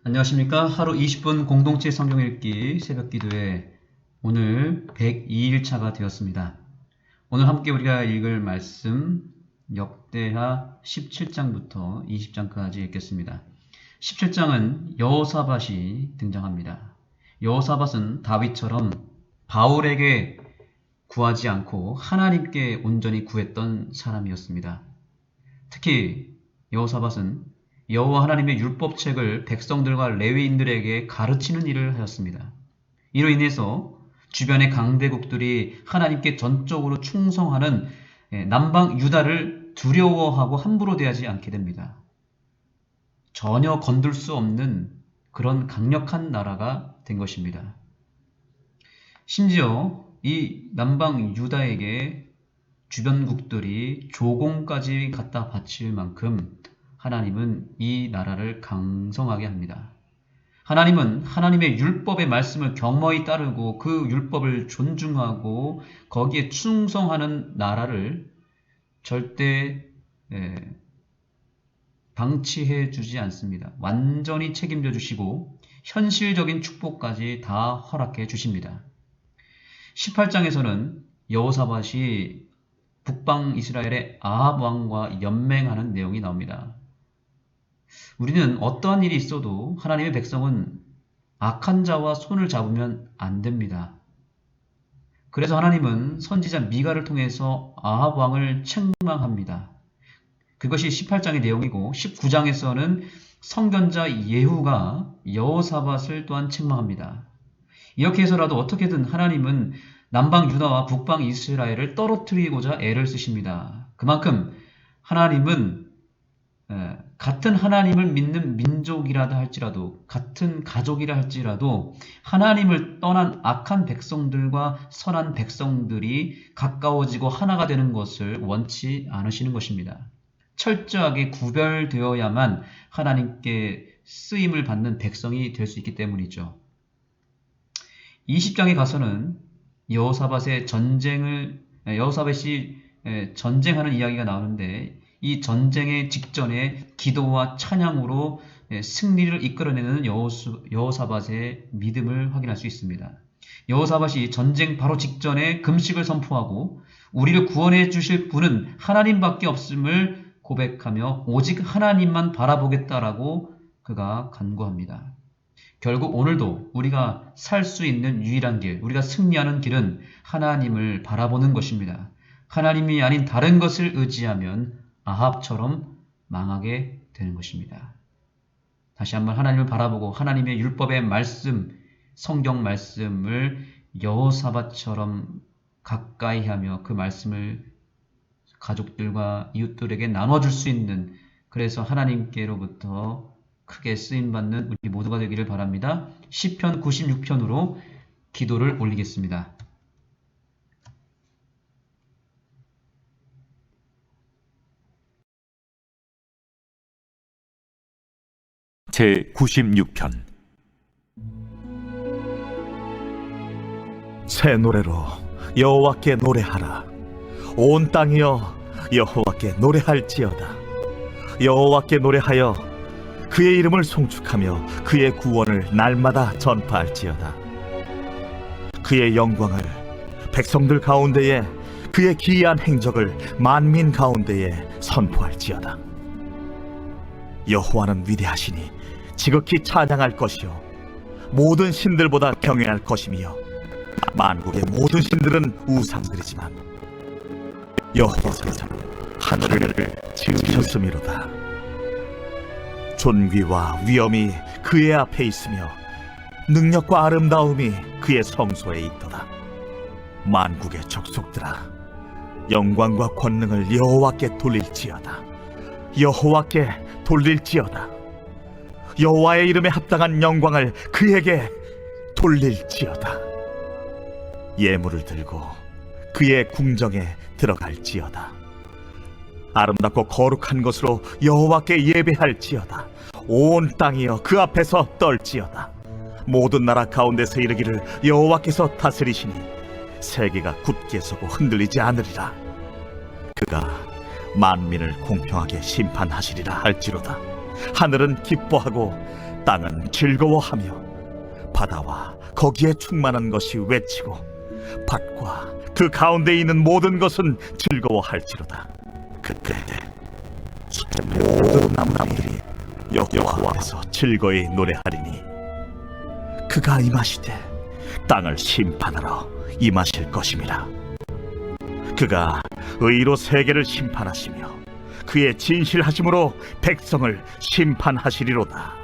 안녕하십니까. 하루 20분 공동체 성경 읽기 새벽 기도회 오늘 102일차가 되었습니다. 오늘 함께 우리가 읽을 말씀 역대하 17장부터 20장까지 읽겠습니다. 17장은 여호사밧이 등장합니다. 여호사밧은 다윗처럼 바울에게 구하지 않고 하나님께 온전히 구했던 사람이었습니다. 특히 여호사밧은 여호와 하나님의 율법책을 백성들과 레위인들에게 가르치는 일을 하였습니다. 이로 인해서 주변의 강대국들이 하나님께 전적으로 충성하는 남방 유다를 두려워하고 함부로 대하지 않게 됩니다. 전혀 건들 수 없는 그런 강력한 나라가 된 것입니다. 심지어 이 남방 유다에게 주변국들이 조공까지 갖다 바칠 만큼 하나님은 이 나라를 강성하게 합니다. 하나님은 하나님의 율법의 말씀을 경머히 따르고 그 율법을 존중하고 거기에 충성하는 나라를 절대 방치해 주지 않습니다. 완전히 책임져 주시고 현실적인 축복까지 다 허락해 주십니다. 18장에서는 여호사밧이 북방 이스라엘의 아합 왕과 연맹하는 내용이 나옵니다. 우리는 어떠한 일이 있어도 하나님의 백성은 악한 자와 손을 잡으면 안 됩니다. 그래서 하나님은 선지자 미가를 통해서 아합 왕을 책망합니다. 그것이 18장의 내용이고 19장에서는 선견자 예후가 여호사밧을 또한 책망합니다. 이렇게 해서라도 어떻게든 하나님은 남방 유다와 북방 이스라엘을 떨어뜨리고자 애를 쓰십니다. 그만큼 하나님은 같은 하나님을 믿는 민족이라도 할지라도 같은 가족이라 할지라도 하나님을 떠난 악한 백성들과 선한 백성들이 가까워지고 하나가 되는 것을 원치 않으시는 것입니다. 철저하게 구별되어야만 하나님께 쓰임을 받는 백성이 될 수 있기 때문이죠. 20장에 가서는 여호사밧이 전쟁하는 이야기가 나오는데 이 전쟁의 직전에 기도와 찬양으로 승리를 이끌어내는 여호사밧의 믿음을 확인할 수 있습니다. 여호사밧이 전쟁 바로 직전에 금식을 선포하고 우리를 구원해 주실 분은 하나님밖에 없음을 고백하며 오직 하나님만 바라보겠다라고 그가 간구합니다. 결국 오늘도 우리가 살 수 있는 유일한 길, 우리가 승리하는 길은 하나님을 바라보는 것입니다. 하나님이 아닌 다른 것을 의지하면 아합처럼 망하게 되는 것입니다. 다시 한번 하나님을 바라보고 하나님의 율법의 말씀, 성경 말씀을 여호사밧처럼 가까이 하며 그 말씀을 가족들과 이웃들에게 나눠줄 수 있는, 그래서 하나님께로부터 크게 쓰임받는 우리 모두가 되기를 바랍니다. 시편 96편으로 기도를 올리겠습니다. 제96편. 새 노래로 여호와께 노래하라. 온 땅이여 여호와께 노래할지어다. 여호와께 노래하여 그의 이름을 송축하며 그의 구원을 날마다 전파할지어다. 그의 영광을 백성들 가운데에, 그의 기이한 행적을 만민 가운데에 선포할지어다. 여호와는 위대하시니 지극히 찬양할 것이요 모든 신들보다 경외할 것이며 만국의 모든 신들은 우상들이지만 여호와께서는 하늘을 지으셨음이로다. 존귀와 위엄이 그의 앞에 있으며 능력과 아름다움이 그의 성소에 있도다. 만국의 족속들아, 영광과 권능을 여호와께 돌릴지어다. 여호와께 돌릴지어다. 여호와의 이름에 합당한 영광을 그에게 돌릴지어다. 예물을 들고 그의 궁정에 들어갈지어다. 아름답고 거룩한 것으로 여호와께 예배할지어다. 온 땅이여 그 앞에서 떨지어다. 모든 나라 가운데서 이르기를 여호와께서 다스리시니 세계가 굳게 서고 흔들리지 않으리라. 그가 만민을 공평하게 심판하시리라 할지로다. 하늘은 기뻐하고 땅은 즐거워하며 바다와 거기에 충만한 것이 외치고 밭과 그 가운데 있는 모든 것은 즐거워할지로다. 그때 모든 나무들이 여호와 앞에서 즐거이 노래하리니 그가 임하시되 땅을 심판하러 임하실 것임이라. 그가 의로 세계를 심판하시며 그의 진실하심으로 백성을 심판하시리로다.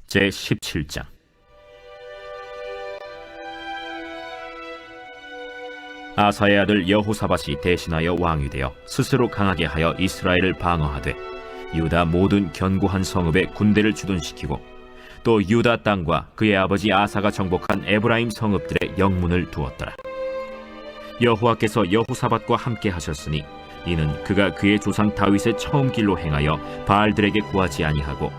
제17장. 아사의 아들 여호사밧이 대신하여 왕이 되어 스스로 강하게 하여 이스라엘을 방어하되 유다 모든 견고한 성읍에 군대를 주둔시키고 또 유다 땅과 그의 아버지 아사가 정복한 에브라임 성읍들의 영문을 두었더라. 여호와께서 여호사밧과 함께 하셨으니 이는 그가 그의 조상 다윗의 처음 길로 행하여 바알들에게 구하지 아니하고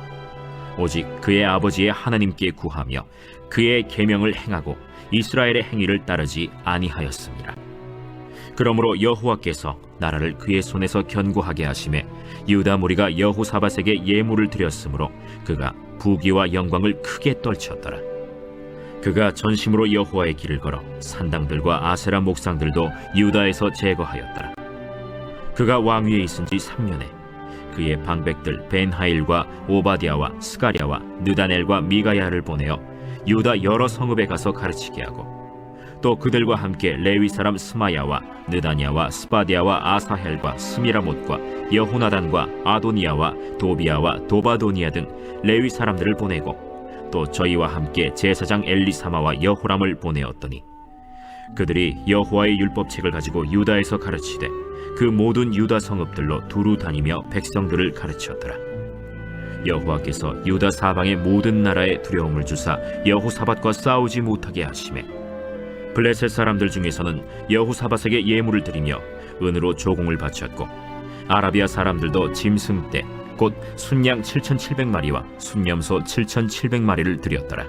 오직 그의 아버지의 하나님께 구하며 그의 계명을 행하고 이스라엘의 행위를 따르지 아니하였습니다. 그러므로 여호와께서 나라를 그의 손에서 견고하게 하심에 유다 무리가 여호사밧에게 예물을 드렸으므로 그가 부귀와 영광을 크게 떨쳤더라. 그가 전심으로 여호와의 길을 걸어 산당들과 아세라 목상들도 유다에서 제거하였더라. 그가 왕위에 있은 지 3년에 그의 방백들 벤하일과 오바댜와 스가랴와 느다넬과 미가야를 보내어 유다 여러 성읍에 가서 가르치게 하고 또 그들과 함께 레위 사람 스마야와 느다냐와 스바디아와 아사헬과 스미라못과 여호나단과 아도니아와 도비아와 도바도니아 등 레위 사람들을 보내고 또 저희와 함께 제사장 엘리사마와 여호람을 보내었더니 그들이 여호와의 율법책을 가지고 유다에서 가르치되 그 모든 유다 성읍들로 두루 다니며 백성들을 가르쳤더라. 여호와께서 유다 사방의 모든 나라에 두려움을 주사 여호사밧과 싸우지 못하게 하시매 블레셋 사람들 중에서는 여호사밧에게 예물을 드리며 은으로 조공을 바쳤고 아라비아 사람들도 짐승 떼 곧 순양 7,700마리와 순염소 7,700마리를 드렸더라.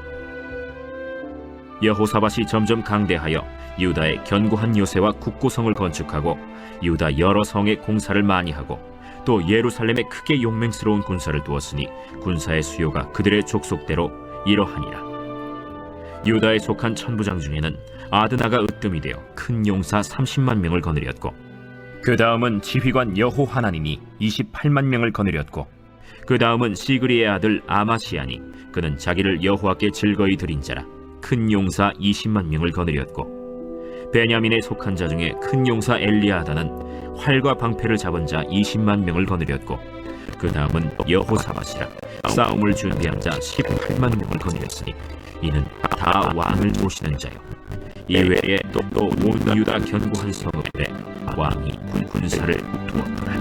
여호사밧이 점점 강대하여 유다의 견고한 요새와 국고성을 건축하고 유다 여러 성에 공사를 많이 하고 또 예루살렘에 크게 용맹스러운 군사를 두었으니 군사의 수요가 그들의 족속대로 이러하니라. 유다에 속한 천부장 중에는 아드나가 으뜸이 되어 큰 용사 30만 명을 거느렸고 그 다음은 지휘관 여호하나님이 28만 명을 거느렸고 그 다음은 시그리의 아들 아마시아니 그는 자기를 여호와께 즐거이 드린 자라 큰 용사 20만 명을 거느렸고 베냐민에 속한 자 중에 큰 용사 엘리아다는 활과 방패를 잡은 자 20만 명을 거느렸고 그 다음은 여호사밧이라 싸움을 준비한 자 18만 명을 거느렸으니 이는 다 왕을 모시는 자요. 이외에 또 온 유다 견고한 성읍에 왕이 군사를 두었더라.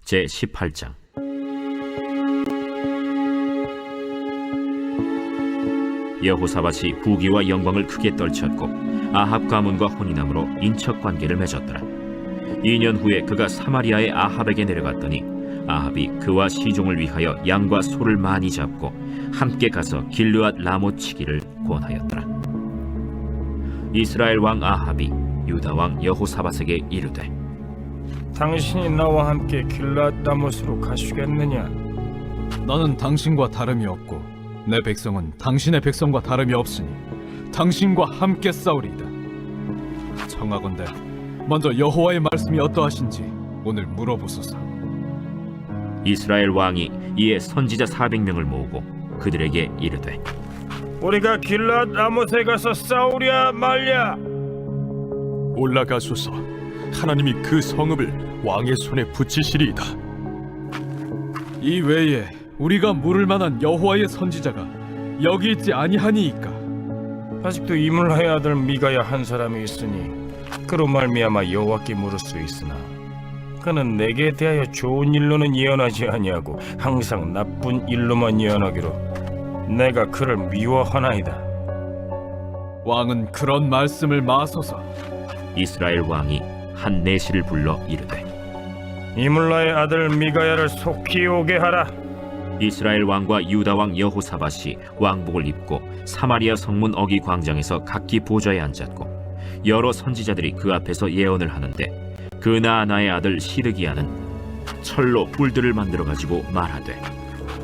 제18장. 여호사밧이 부귀와 영광을 크게 떨쳤고 아합 가문과 혼인함으로 인척 관계를 맺었더라. 2년 후에 그가 사마리아의 아합에게 내려갔더니 아합이 그와 시종을 위하여 양과 소를 많이 잡고 함께 가서 길르앗 라못 치기를 권하였더라. 이스라엘 왕 아합이 유다 왕 여호사밧에게 이르되 당신이 나와 함께 길르앗 라못으로 가시겠느냐? 나는 당신과 다름이 없고 내 백성은 당신의 백성과 다름이 없으니 당신과 함께 싸우리이다. 청하건대 먼저 여호와의 말씀이 어떠하신지 오늘 물어보소서. 이스라엘 왕이 이에 선지자 400명을 모으고 그들에게 이르되 우리가 길르앗 라못에 가서 싸우랴 말랴? 올라가소서. 하나님이 그 성읍을 왕의 손에 붙이시리이다. 이 외에 우리가 물을 만한 여호와의 선지자가 여기 있지 아니하니이까. 아직도 이물라의 아들 미가야 한 사람이 있으니 그로 말미암아 여호와께 물을 수 있으나 그는 내게 대하여 좋은 일로는 예언하지 아니하고 항상 나쁜 일로만 예언하기로 내가 그를 미워하나이다. 왕은 그런 말씀을 마소서. 이스라엘 왕이 한 내시를 불러 이르되 이물라의 아들 미가야를 속히 오게 하라. 이스라엘 왕과 유다 왕 여호사밧이 왕복을 입고 사마리아 성문 어기 광장에서 각기 보좌에 앉았고 여러 선지자들이 그 앞에서 예언을 하는데 그나아나의 아들 시드기야는 철로 뿔들을 만들어 가지고 말하되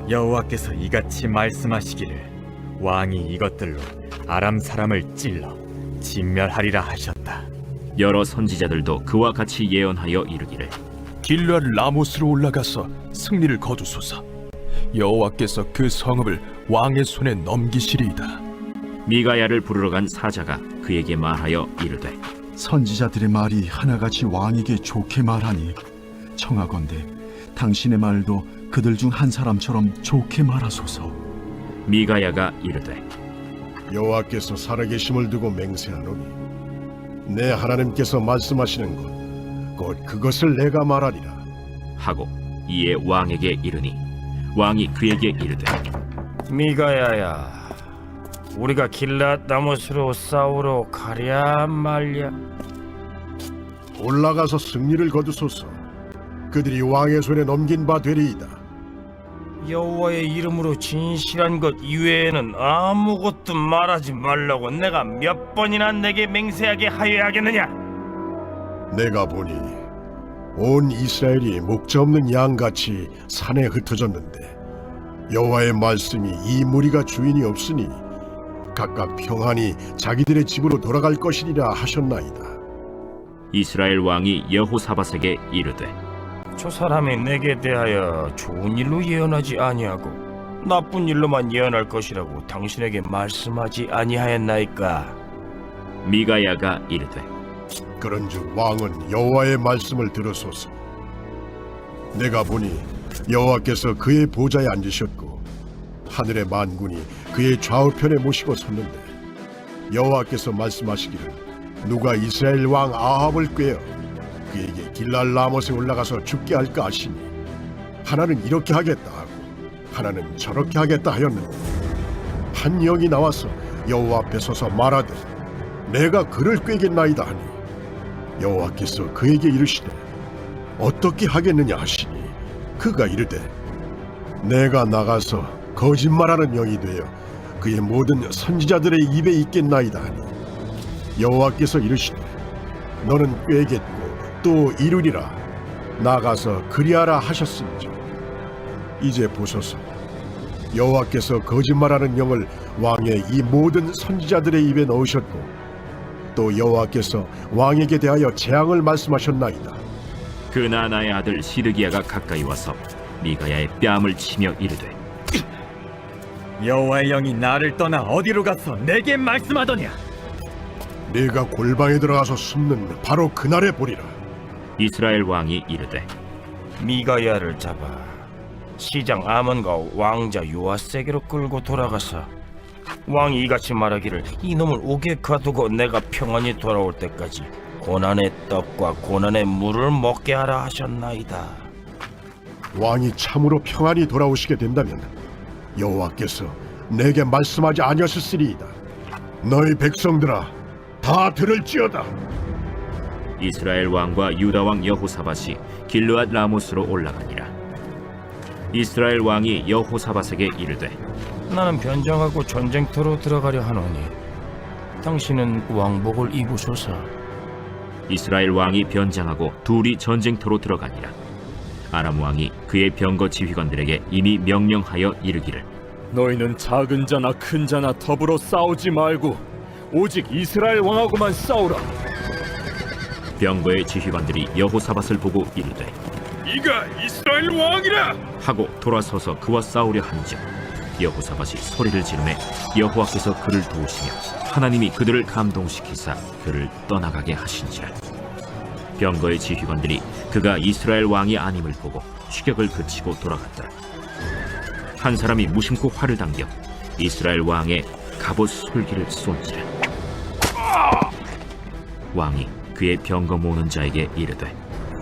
여호와께서 이같이 말씀하시기를 왕이 이것들로 아람 사람을 찔러 진멸하리라 하셨다. 여러 선지자들도 그와 같이 예언하여 이르기를 길르앗 라모스로 올라가서 승리를 거두소서. 여호와께서 그 성읍을 왕의 손에 넘기시리이다. 미가야를 부르러 간 사자가 그에게 말하여 이르되 선지자들의 말이 하나같이 왕에게 좋게 말하니 청하건대 당신의 말도 그들 중 한 사람처럼 좋게 말하소서. 미가야가 이르되 여호와께서 살아계심을 두고 맹세하노니 내 하나님께서 말씀하시는 것 곧 그것을 내가 말하리라. 하고 이에 왕에게 이르니 왕이 그에게 이르되 미가야야, 우리가 길랏 라모스로 싸우러 가랴 말랴? 올라가서 승리를 거두소서. 그들이 왕의 손에 넘긴 바 되리이다. 여호와의 이름으로 진실한 것 이외에는 아무것도 말하지 말라고 내가 몇 번이나 내게 맹세하게 하여야 하겠느냐? 내가 보니 온 이스라엘이 목자 없는 양같이 산에 흩어졌는데 여호와의 말씀이 이 무리가 주인이 없으니 각각 평안히 자기들의 집으로 돌아갈 것이리라 하셨나이다. 이스라엘 왕이 여호사밧에게 이르되 저 사람이 내게 대하여 좋은 일로 예언하지 아니하고 나쁜 일로만 예언할 것이라고 당신에게 말씀하지 아니하였나이까? 미가야가 이르되 그런즉 왕은 여호와의 말씀을 들으소서. 내가 보니 여호와께서 그의 보좌에 앉으셨고 하늘의 만군이 그의 좌우편에 모시고 섰는데 여호와께서 말씀하시기를 누가 이스라엘 왕 아합을 꾀어 그에게 길랄 라못에 올라가서 죽게 할까 하시니 하나는 이렇게 하겠다 하고 하나는 저렇게 하겠다 하였는데 한 영이 나와서 여호와 앞에 서서 말하되 내가 그를 꾀겠나이다 하니 여호와께서 그에게 이르시되 어떻게 하겠느냐 하시니 그가 이르되 내가 나가서 거짓말하는 영이 되어 그의 모든 선지자들의 입에 있겠나이다 하니 여호와께서 이르시되 너는 꾀겠고 또 이루리라. 나가서 그리하라 하셨음즉 이제 보소서. 여호와께서 거짓말하는 영을 왕의 이 모든 선지자들의 입에 넣으셨고 또 여호와께서 왕에게 대하여 재앙을 말씀하셨나이다. 그나아나의 아들 시드기야가 가까이 와서 미가야의 뺨을 치며 이르되 여호와의 영이 나를 떠나 어디로 가서 내게 말씀하더냐? 내가 골방에 들어가서 숨는 바로 그날에 보리라. 이스라엘 왕이 이르되 미가야를 잡아 시장 아몬과 왕자 요아세게로 끌고 돌아가서 왕이 이같이 말하기를 이놈을 옥에 가두고 내가 평안히 돌아올 때까지 고난의 떡과 고난의 물을 먹게 하라 하셨나이다. 왕이 참으로 평안히 돌아오시게 된다면 여호와께서 내게 말씀하지 아니하셨으리이다. 너희 백성들아 다 들을지어다. 이스라엘 왕과 유다 왕 여호사밧이 길르앗 라모스로 올라가니라. 이스라엘 왕이 여호사밧에게 이르되 나는 변장하고 전쟁터로 들어가려 하노니 당신은 왕복을 입으소서. 이스라엘 왕이 변장하고 둘이 전쟁터로 들어가니라. 아람 왕이 그의 병거 지휘관들에게 이미 명령하여 이르기를 너희는 작은 자나 큰 자나 더불어 싸우지 말고 오직 이스라엘 왕하고만 싸우라. 병거의 지휘관들이 여호사밧을 보고 이르되 이가 이스라엘 왕이라 하고 돌아서서 그와 싸우려 한즉 여호사밧이 소리를 지르매 여호와께서 그를 도우시며 하나님이 그들을 감동시키사 그를 떠나가게 하신지라. 병거의 지휘관들이 그가 이스라엘 왕이 아님을 보고 추격을 그치고 돌아갔더라. 한 사람이 무심코 활을 당겨 이스라엘 왕의 갑옷 솔기를 쏜지라. 왕이 그의 병거 모는 자에게 이르되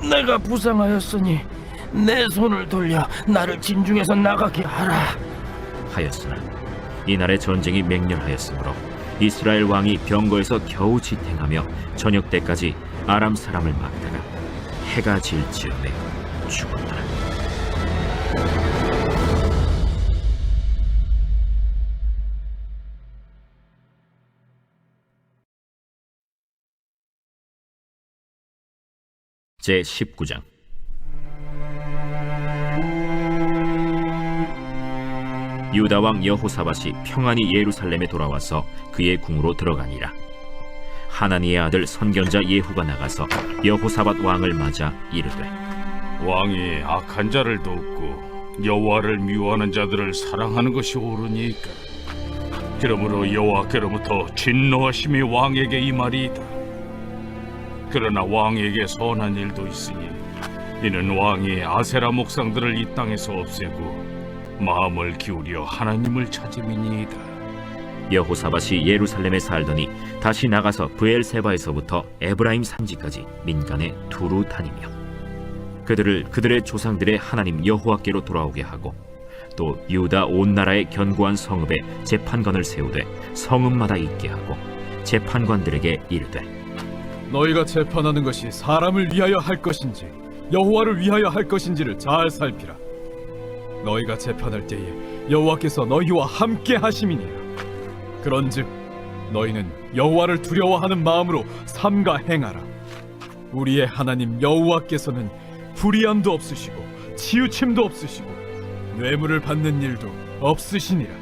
내가 부상하였으니 내 손을 돌려 나를 진중에서 나가게 하라. 하였으나 이날의 전쟁이 맹렬하였으므로 이스라엘 왕이 병거에서 겨우 지탱하며 저녁 때까지 아람 사람을 막다가 해가 질 즈음에 죽었더라. 제 19장. 유다 왕 여호사밧이 평안히 예루살렘에 돌아와서 그의 궁으로 들어가니라. 하나니의 아들 선견자 예후가 나가서 여호사밧 왕을 맞아 이르되, 왕이 악한 자를 돕고 여호와를 미워하는 자들을 사랑하는 것이 옳으니까. 그러므로 여호와께로부터 진노하심이 왕에게 임하리이다. 그러나 왕에게 선한 일도 있으니 이는 왕이 아세라 목상들을 이 땅에서 없애고 마음을 기울여 하나님을 찾음이니이다. 여호사밧이 예루살렘에 살더니 다시 나가서 브엘세바에서부터 에브라임 산지까지 민간에 두루 다니며 그들을 그들의 조상들의 하나님 여호와께로 돌아오게 하고 또 유다 온 나라의 견고한 성읍에 재판관을 세우되 성읍마다 있게 하고 재판관들에게 이르되, 너희가 재판하는 것이 사람을 위하여 할 것인지 여호와를 위하여 할 것인지를 잘 살피라. 너희가 재판할 때에 여호와께서 너희와 함께 하심이니라. 그런즉 너희는 여호와를 두려워하는 마음으로 삼가 행하라. 우리의 하나님 여호와께서는 불의함도 없으시고 치우침도 없으시고 뇌물을 받는 일도 없으시니라.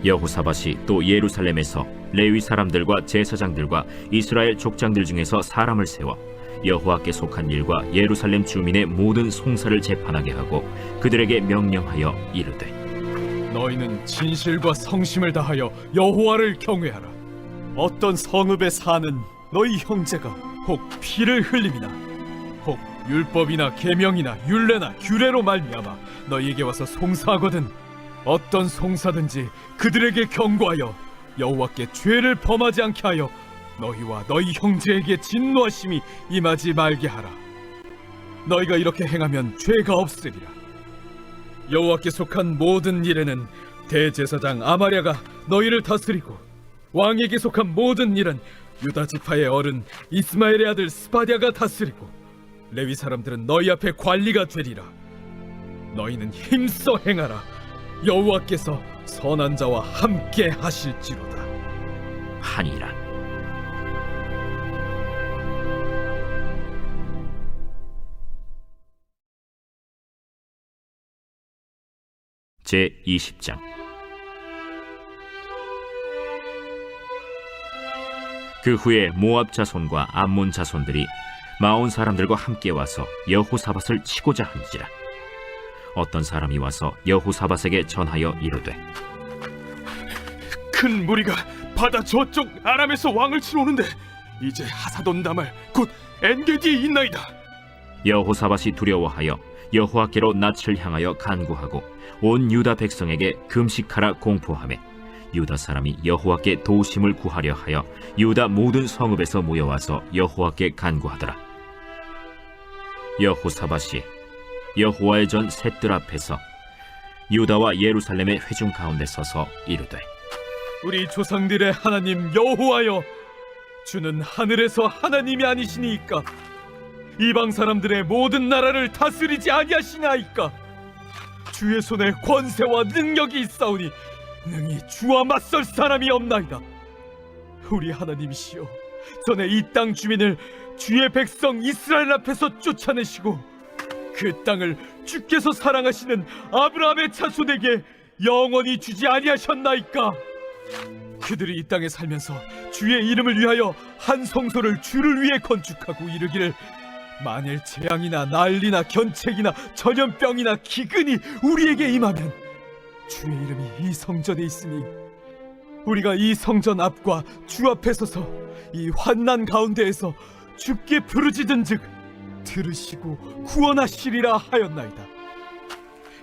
여호사밧이 또 예루살렘에서 레위 사람들과 제사장들과 이스라엘 족장들 중에서 사람을 세워 여호와께 속한 일과 예루살렘 주민의 모든 송사를 재판하게 하고 그들에게 명령하여 이르되, 너희는 진실과 성심을 다하여 여호와를 경외하라. 어떤 성읍에 사는 너희 형제가 혹 피를 흘림이나 혹 율법이나 계명이나 율례나 규례로 말미암아 너희에게 와서 송사하거든 어떤 송사든지 그들에게 경고하여 여호와께 죄를 범하지 않게 하여 너희와 너희 형제에게 진노하심이 임하지 말게 하라. 너희가 이렇게 행하면 죄가 없으리라. 여호와께 속한 모든 일에는 대제사장 아마랴가 너희를 다스리고 왕에게 속한 모든 일은 유다 지파의 어른 이스마엘의 아들 스바랴가 다스리고 레위 사람들은 너희 앞에 관리가 되리라. 너희는 힘써 행하라. 여호와께서 선한 자와 함께 하실지로다 하니라. 제 20장. 그 후에 모압 자손과 암몬 자손들이 마온 사람들과 함께 와서 여호사밧을 치고자 한지라. 어떤 사람이 와서 여호사밧에게 전하여 이르되, 큰 무리가 바다 저쪽 아람에서 왕을 치러 오는데 이제 하사돈 다말 곧 엔게디에 있나이다. 여호사밧이 두려워하여 여호와께로 낯을 향하여 간구하고 온 유다 백성에게 금식하라 공포하매 유다 사람이 여호와께 도우심을 구하려 하여 유다 모든 성읍에서 모여와서 여호와께 간구하더라. 여호사밧이 여호와의 전 셋들 앞에서 유다와 예루살렘의 회중 가운데 서서 이르되, 우리 조상들의 하나님 여호와여, 주는 하늘에서 하나님이 아니시니이까 이방 사람들의 모든 나라를 다스리지 아니하시나이까. 주의 손에 권세와 능력이 있사오니 능히 주와 맞설 사람이 없나이다. 우리 하나님이시여, 전에 이 땅 주민을 주의 백성 이스라엘 앞에서 쫓아내시고 그 땅을 주께서 사랑하시는 아브라함의 자손에게 영원히 주지 아니하셨나이까. 그들이 이 땅에 살면서 주의 이름을 위하여 한 성소를 주를 위해 건축하고 이르기를, 만일 재앙이나 난리나 견책이나 전염병이나 기근이 우리에게 임하면 주의 이름이 이 성전에 있으니 우리가 이 성전 앞과 주 앞에 서서 이 환난 가운데에서 주께 부르짖은즉 들으시고 구원하시리라 하였나이다.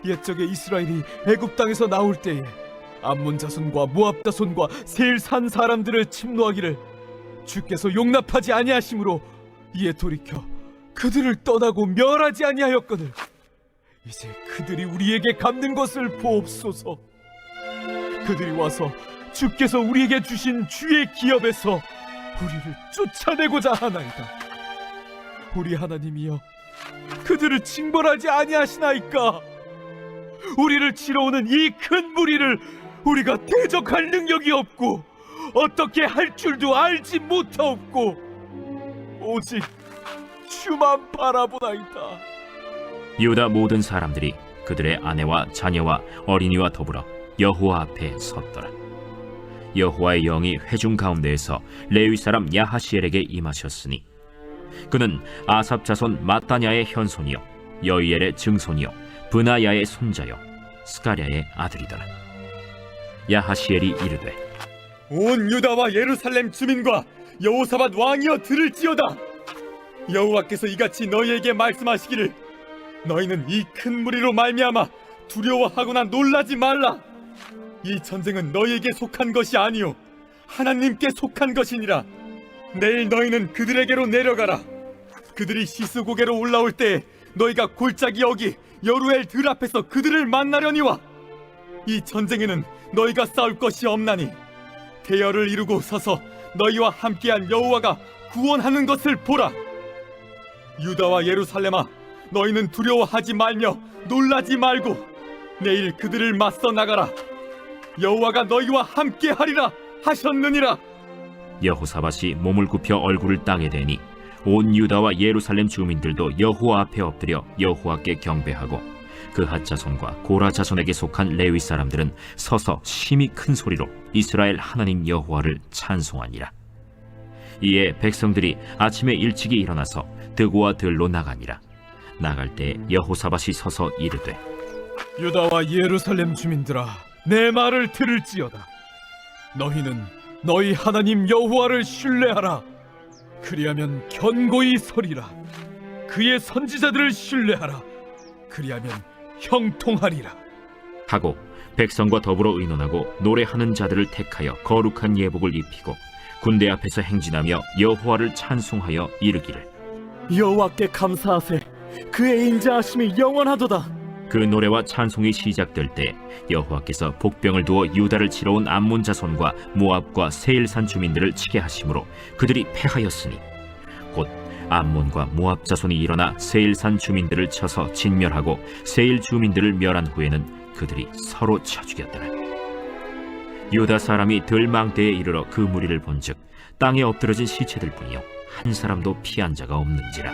옛적에 이스라엘이 애굽 땅에서 나올 때에 암몬 자손과 모압 자손과 세일 산 사람들을 침노하기를 주께서 용납하지 아니하심으로 이에 돌이켜 그들을 떠나고 멸하지 아니하였거늘 이제 그들이 우리에게 갚는 것을 보옵소서. 그들이 와서 주께서 우리에게 주신 주의 기업에서 우리를 쫓아내고자 하나이다. 우리 하나님이여, 그들을 징벌하지 아니하시나이까? 우리를 치러 오는 이 큰 무리를 우리가 대적할 능력이 없고 어떻게 할 줄도 알지 못하옵고 오직 주만 바라보나이다. 유다 모든 사람들이 그들의 아내와 자녀와 어린이와 더불어 여호와 앞에 섰더라. 여호와의 영이 회중 가운데에서 레위 사람 야하시엘에게 임하셨으니 그는 아삽 자손 마따냐의 현손이요 여이엘의 증손이요 브나야의 손자요 스가랴의 아들이더라. 야하시엘이 이르되 온 유다와 예루살렘 주민과 여호사밧 왕이여 들을지어다. 여호와께서 이같이 너희에게 말씀하시기를 너희는 이 큰 무리로 말미암아 두려워하거나 놀라지 말라. 이 전쟁은 너희에게 속한 것이 아니요 하나님께 속한 것이니라. 내일 너희는 그들에게로 내려가라. 그들이 시스고개로 올라올 때 너희가 골짜기 여기 여루엘 들 앞에서 그들을 만나려니와 이 전쟁에는 너희가 싸울 것이 없나니 대열을 이루고 서서 너희와 함께한 여호와가 구원하는 것을 보라. 유다와 예루살렘아, 너희는 두려워하지 말며 놀라지 말고 내일 그들을 맞서 나가라. 여호와가 너희와 함께하리라 하셨느니라. 여호사밧이 몸을 굽혀 얼굴을 땅에 대니 온 유다와 예루살렘 주민들도 여호와 앞에 엎드려 여호와께 경배하고 그핫 자손과 고라 자손에게 속한 레위 사람들은 서서 심히 큰 소리로 이스라엘 하나님 여호와를 찬송하니라. 이에 백성들이 아침에 일찍이 일어나서 드고와 들로 나가니라. 나갈 때 여호사밧이 서서 이르되 유다와 예루살렘 주민들아, 내 말을 들을지어다. 너희는 너희 하나님 여호와를 신뢰하라. 그리하면 견고히 서리라. 그의 선지자들을 신뢰하라. 그리하면 형통하리라. 하고 백성과 더불어 의논하고 노래하는 자들을 택하여 거룩한 예복을 입히고 군대 앞에서 행진하며 여호와를 찬송하여 이르기를 여호와께 감사하세. 그의 인자하심이 영원하도다. 그 노래와 찬송이 시작될 때 여호와께서 복병을 두어 유다를 치러 온 암몬 자손과 모압과 세일산 주민들을 치게 하심으로 그들이 패하였으니 곧 암몬과 모압 자손이 일어나 세일산 주민들을 쳐서 진멸하고 세일 주민들을 멸한 후에는 그들이 서로 쳐 죽였더라. 유다 사람이 들망대에 이르러 그 무리를 본즉 땅에 엎드러진 시체들 뿐이요 한 사람도 피한 자가 없는지라.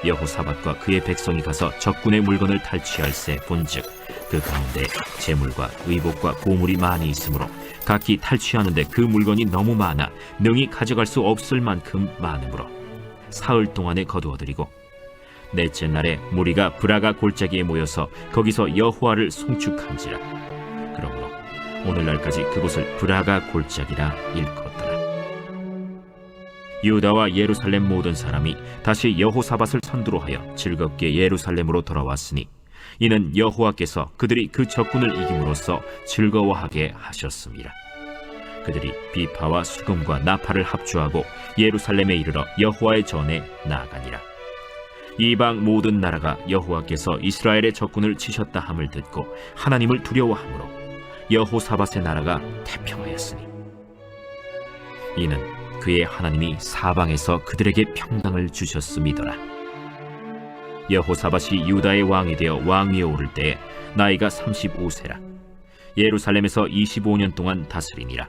여호사밧과 그의 백성이 가서 적군의 물건을 탈취할세 본즉 그 가운데 재물과 의복과 보물이 많이 있으므로 각기 탈취하는데 그 물건이 너무 많아 능히 가져갈 수 없을 만큼 많으므로 사흘 동안에 거두어들이고 넷째 날에 무리가 브라가 골짜기에 모여서 거기서 여호와를 송축한지라. 그러므로 오늘날까지 그곳을 브라가 골짜기라 일컫더라. 유다와 예루살렘 모든 사람이 다시 여호사밧을 선두로 하여 즐겁게 예루살렘으로 돌아왔으니 이는 여호와께서 그들이 그 적군을 이김으로써 즐거워하게 하셨습니다. 그들이 비파와 수금과 나팔을 합주하고 예루살렘에 이르러 여호와의 전에 나아가니라. 이방 모든 나라가 여호와께서 이스라엘의 적군을 치셨다 함을 듣고 하나님을 두려워하므로 여호사밧의 나라가 태평하였으니 이는 그의 하나님이 사방에서 그들에게 평강을 주셨음이더라. 여호사밧이 유다의 왕이 되어 왕위에 오를 때에 나이가 35세라. 예루살렘에서 25년 동안 다스리니라.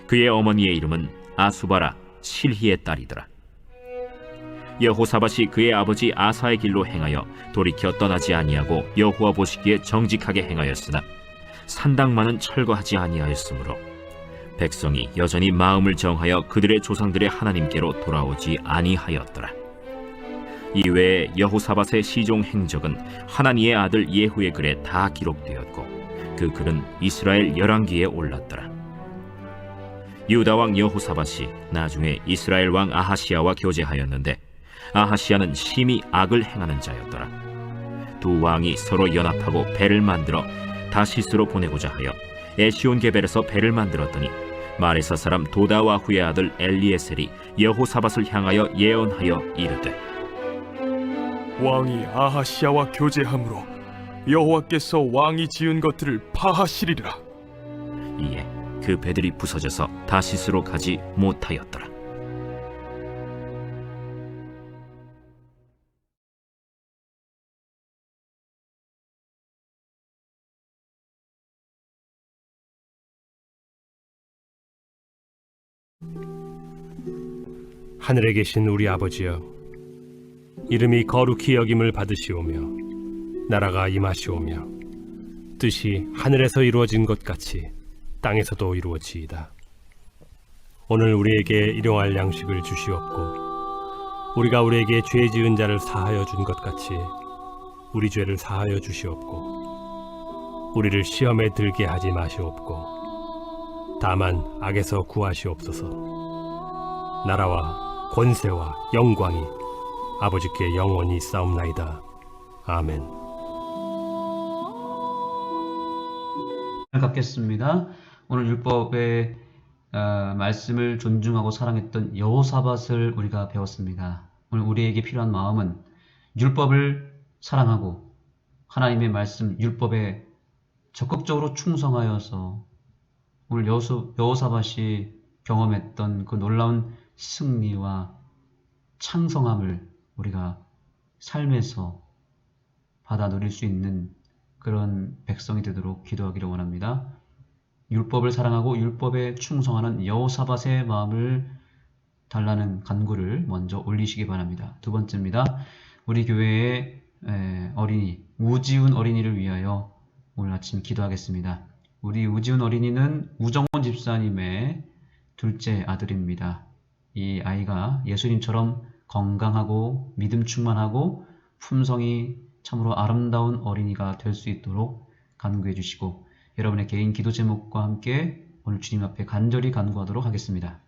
그의 어머니의 이름은 아수바라 실히의 딸이더라. 여호사밧이 그의 아버지 아사의 길로 행하여 돌이켜 떠나지 아니하고 여호와 보시기에 정직하게 행하였으나 산당만은 철거하지 아니하였으므로 백성이 여전히 마음을 정하여 그들의 조상들의 하나님께로 돌아오지 아니하였더라. 이외에 여호사밧의 시종 행적은 하나니의 아들 예후의 글에 다 기록되었고 그 글은 이스라엘 열왕기에 올랐더라. 유다 왕 여호사밧이 나중에 이스라엘 왕 아하시야와 교제하였는데 아하시야는 심히 악을 행하는 자였더라. 두 왕이 서로 연합하고 배를 만들어 다시스로 보내고자 하여 에시온 게벨에서 배를 만들었더니 마레사 사람 도다와 후의 아들 엘리에셀이 여호사밧을 향하여 예언하여 이르되 왕이 아하시야와 교제함으로 여호와께서 왕이 지은 것들을 파하시리라. 이에 그 배들이 부서져서 다시스로 가지 못하였더라. 하늘에 계신 우리 아버지여, 이름이 거룩히 여김을 받으시오며 나라가 임하시오며 뜻이 하늘에서 이루어진 것 같이 땅에서도 이루어지이다. 오늘 우리에게 일용할 양식을 주시옵고 우리가 우리에게 죄 지은 자를 사하여 준 것 같이 우리 죄를 사하여 주시옵고 우리를 시험에 들게 하지 마시옵고 다만 악에서 구하시옵소서. 나라와 권세와 영광이 아버지께 영원히 있사옵나이다. 아멘. 갖겠습니다. 오늘 율법의 말씀을 존중하고 사랑했던 여호사밧을 우리가 배웠습니다. 오늘 우리에게 필요한 마음은 율법을 사랑하고 하나님의 말씀 율법에 적극적으로 충성하여서 오늘 여호사밧이 경험했던 그 놀라운 승리와 창성함을 우리가 삶에서 받아 누릴 수 있는 그런 백성이 되도록 기도하기를 원합니다. 율법을 사랑하고 율법에 충성하는 여호사밧의 마음을 달라는 간구를 먼저 올리시기 바랍니다. 두 번째입니다. 우리 교회의 어린이, 우지훈 어린이를 위하여 오늘 아침 기도하겠습니다. 우리 우지훈 어린이는 우정원 집사님의 둘째 아들입니다. 이 아이가 예수님처럼 건강하고 믿음 충만하고 품성이 참으로 아름다운 어린이가 될 수 있도록 간구해 주시고 여러분의 개인 기도 제목과 함께 오늘 주님 앞에 간절히 간구하도록 하겠습니다.